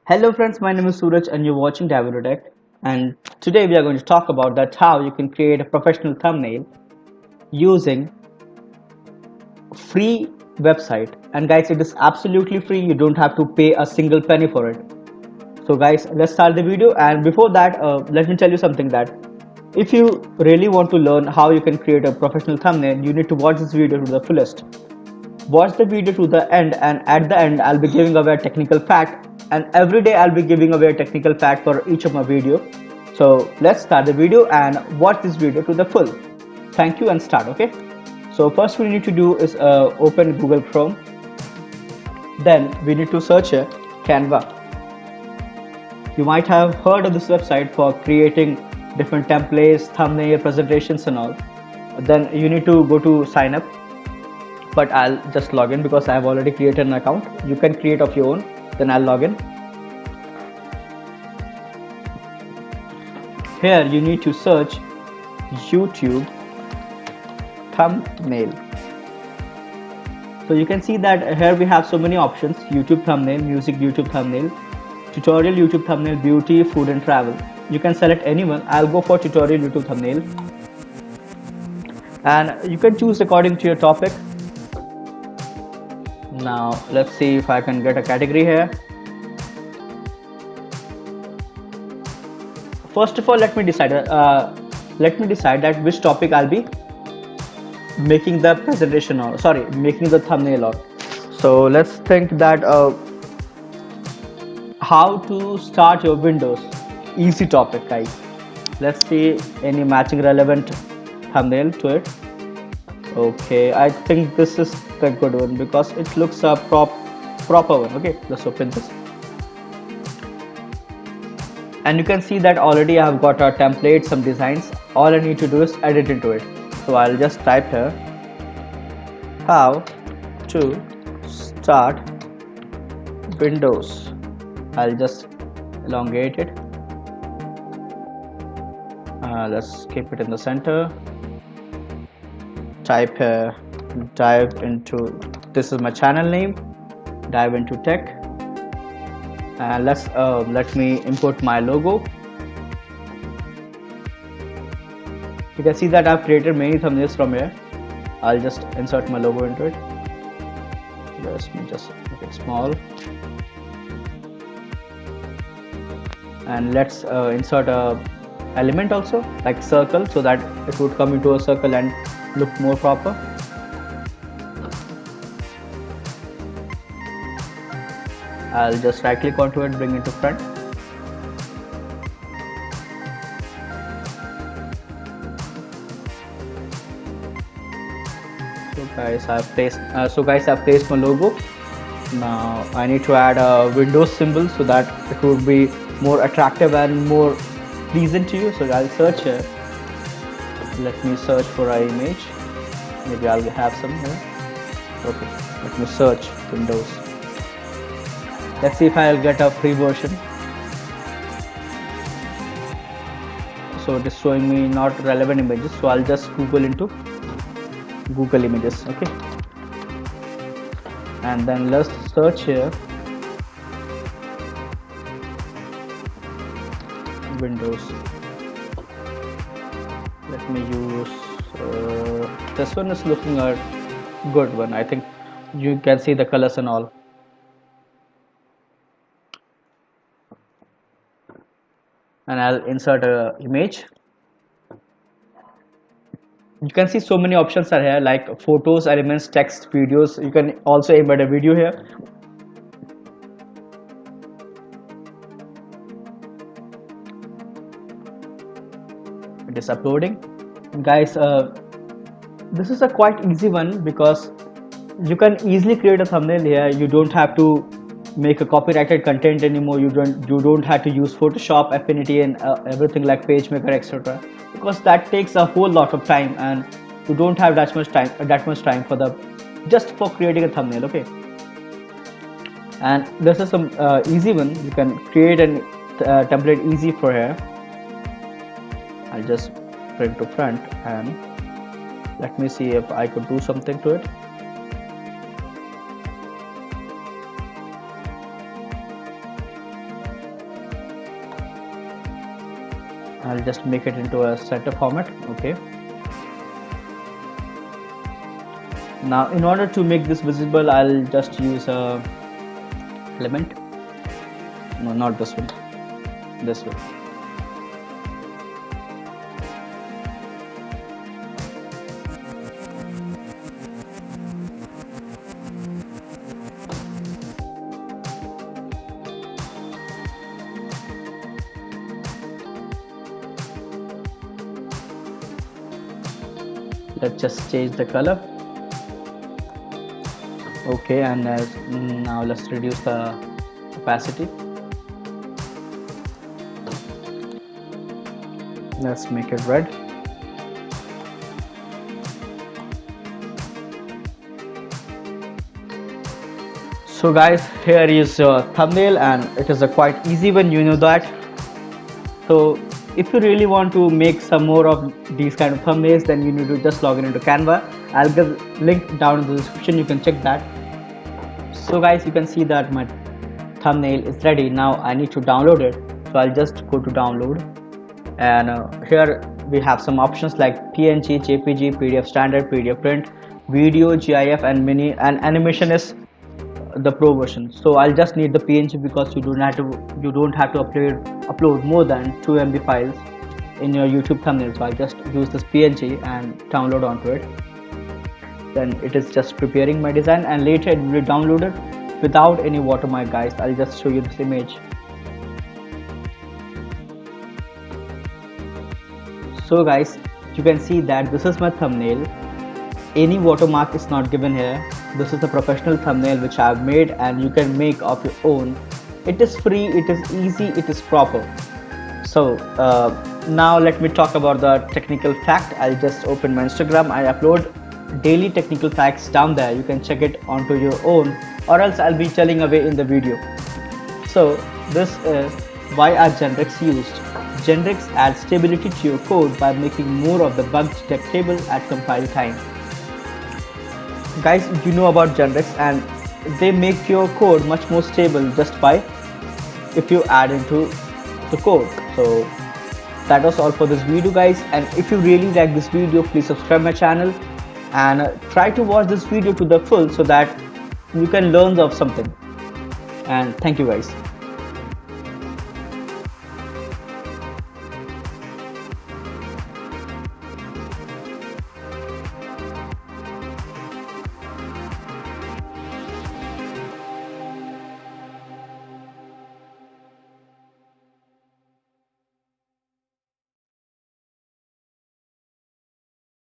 Hello friends, my name is Suraj and you're watching Dividotech, and today we are going to talk about that how you can create a professional thumbnail using free website. And guys, it is absolutely free. You don't have to pay a single penny for it. So guys, let's start the video, and before that let me tell you something that if you really want to learn how you can create a professional thumbnail, you need to watch this video to the fullest. Watch the video to the end, and at the end I'll be giving away a technical fact, and every day I'll be giving away a technical fact for each of my video. So let's start the video and watch this video to the full. Thank you and start. Okay, so first we need to do is open Google Chrome. Then we need to search Canva. You might have heard of this website for creating different templates, thumbnail, presentations and all. Then you need to go to sign up, but I'll just log in because I've already created an account. You can create of your own. Then I'll log in. Here you need to search YouTube thumbnail. So you can see that here we have so many options: YouTube thumbnail, music YouTube thumbnail, tutorial YouTube thumbnail, beauty, food and travel. You can select anyone. I'll go for tutorial YouTube thumbnail, and you can choose according to your topic. Now let's see if I can get a category here. First of all, let me decide that which topic I'll be making the presentation on. Sorry, making the thumbnail on. So let's think that how to start your Windows. Easy topic, guys. Let's see any matching relevant thumbnail to it. Okay, I think this is the good one because it looks a proper one. Okay, let's open this, and you can see that already I have got a template, some designs. All I need to do is edit into it. So I'll just type here how to start Windows. I'll just elongate it. Let's keep it in the center. Type here, dive into, this is my channel name, dive into tech, and let me import my logo. You can see that I've created many thumbnails from here. I'll just insert my logo into it. Let me just make it small, and let's insert a element also like circle, so that it would come into a circle and look more proper. I'll just right click onto it, bring it to front. So guys, I've placed my logo. Now I need to add a Windows symbol so that it would be more attractive and more pleasant to you. So I'll search here. Let me search for an image. Maybe I'll have some here. Okay, let me search Windows. Let's see if I'll get a free version. So it is showing me not relevant images, so I'll just Google into Google Images. Okay, and then let's search here Windows. Let me use this one. Is looking a good one. I think you can see the colors and all. And I'll insert a image. You can see so many options are here, like photos, elements, text, videos. You can also embed a video here. It is uploading. Guys, this is a quite easy one because you can easily create a thumbnail here. You don't have to make a copyrighted content anymore. You don't have to use Photoshop, Affinity and everything like PageMaker, etc., because that takes a whole lot of time, and you don't have that much time for the just for creating a thumbnail. Okay, and this is some easy one. You can create a template easy for here. I'll just bring to front, and let me see if I could do something to it. I'll just make it into a center format. Okay. Now in order to make this visible, I'll just use a element. No, not this one. This one. Let's just change the color. Okay, and now let's reduce the opacity. Let's make it red. So guys, here is your thumbnail, and it is a quite easy one, you know that. So if you really want to make some more of these kind of thumbnails, then you need to just log in into Canva. I'll give link down in the description, you can check that. So guys, you can see that my thumbnail is ready. Now I need to download it, so I'll just go to download, and here we have some options like PNG, JPG, PDF standard, PDF print, video, GIF, and mini, and animation is the pro version. So I'll just need the PNG because you don't have to upload more than 2 MB files in your YouTube thumbnail. So I'll just use this PNG and download onto it. Then it is just preparing my design, and later it will be downloaded without any watermark. Guys, I'll just show you this image. So guys, you can see that this is my thumbnail. Any watermark is not given here. This is a professional thumbnail which I have made, and you can make of your own. It is free, it is easy, it is proper. So now let me talk about the technical fact. I'll just open my Instagram. I upload daily technical facts down there. You can check it onto your own, or else I'll be telling away in the video. So this is why are generics used. Generics add stability to your code by making more of the bugs detectable at compile time. Guys, you know about generics, and they make your code much more stable just by if you add into the code. So that was all for this video, guys, and if you really like this video, please subscribe my channel and try to watch this video to the full so that you can learn of something. And thank you guys.